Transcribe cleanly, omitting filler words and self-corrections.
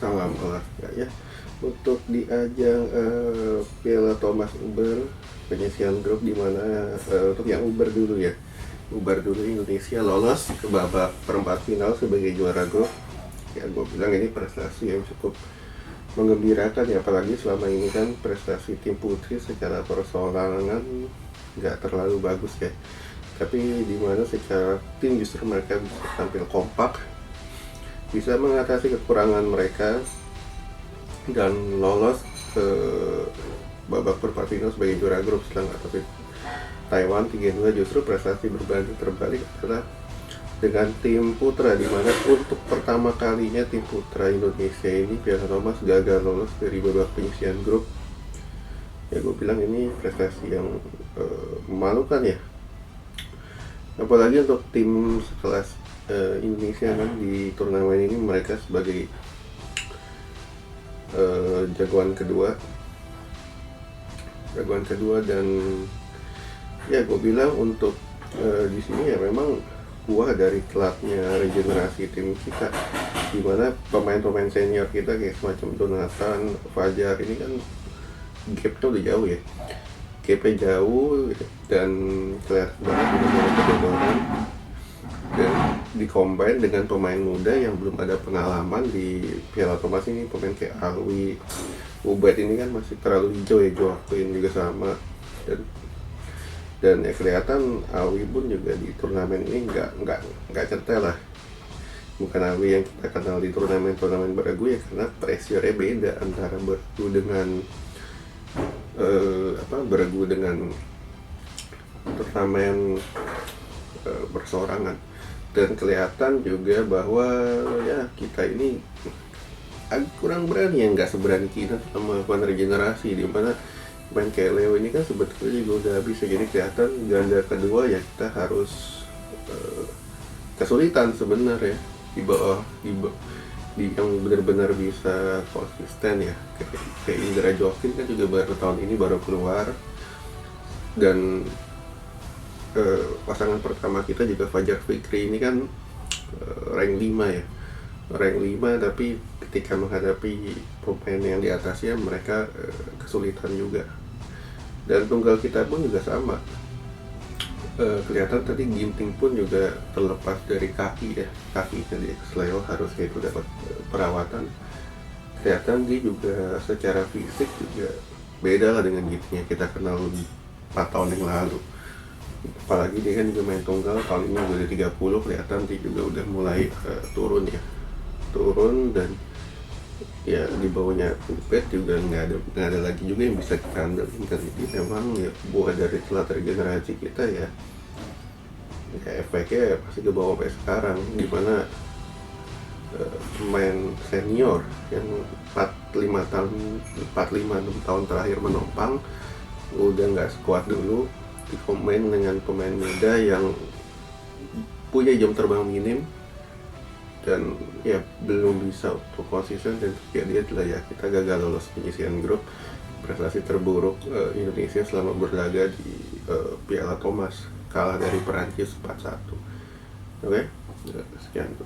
salam olahraga ya. Untuk di ajang Piala Thomas Uber penyisian grup di mana untuk yang Uber dulu ya. Uber dulu Indonesia lolos ke babak perempat final sebagai juara grup. Ya gue bilang ini prestasi yang cukup menggembirakan ya, apalagi selama ini kan prestasi tim putri secara perseorangan nggak terlalu bagus ya. Tapi di mana secara tim justru mereka bisa tampil kompak, bisa mengatasi kekurangan mereka dan lolos ke babak perempat final sebagai juara grup setelah menghadapi Taiwan 3-2. Justru prestasi berbanding terbalik adalah dengan tim putra, di mana untuk pertama kalinya tim putra Indonesia ini Piala Thomas gagal lolos dari babak penyisian grup. Ya gue bilang ini prestasi yang memalukan ya, apalagi untuk tim sekelas Indonesia kan di turnamen ini mereka sebagai jagoan kedua dan ya gue bilang untuk di sini ya memang buah dari telatnya regenerasi tim kita, dimana pemain-pemain senior kita kayak semacam Donatan, Fajar ini kan gapnya udah jauh ya, dan kelihatan banget udah kebobolan, dan dikombin dengan pemain muda yang belum ada pengalaman di Piala Thomas ini. Pemain kayak Alwi, Ubed ini kan masih terlalu hijau ya, Joaquin juga sama, dan ya kelihatan Alwi pun juga di turnamen ini nggak cetel lah, bukan Alwi yang kita kenal di turnamen beragu ya, karena pressure-nya beda antara beragu dengan turnamen bersorangan. Dan kelihatan juga bahwa ya kita ini agak kurang berani, yang nggak seberani kita melakukan regenerasi, di mana main kayak Leo ini kan sebetulnya juga udah habis ya. Jadi kelihatan ganda kedua ya kita harus kesulitan sebenarnya di bawah di yang benar-benar bisa konsisten ya. Kayak Indra Jokin kan juga baru tahun ini baru keluar, dan pasangan pertama kita juga Fajar Fikri ini kan rank 5 ya, rank 5, tapi ketika menghadapi pemain yang di atasnya mereka kesulitan juga. Dan tunggal kita pun juga sama, kelihatan tadi Ginting pun juga terlepas dari kakinya di Leo harusnya itu dapat perawatan. Kelihatan dia juga secara fisik juga beda lah dengan Ginting yang kita kenal 4 tahun yang lalu. Apalagi dia kan juga main tunggal, tahun ini udah 30, kelihatan dia juga udah mulai turun, dan ya di bawahnya Ubed juga nggak ada lagi juga yang bisa kita andalkan. Jadi memang ya buah dari telat regenerasi kita ya efeknya pasti ke bawah sampai sekarang, dimana pemain senior yang 4-5 tahun terakhir menopang udah nggak sekuat dulu, dikombin dengan pemain muda yang punya jam terbang minim dan ya belum bisa untuk konsisten, dan dia adalah ya kita gagal lolos penyisian grup. Prestasi terburuk Indonesia selama berlaga di Piala Thomas, kalah dari Perancis 4-1. Oke, sekian.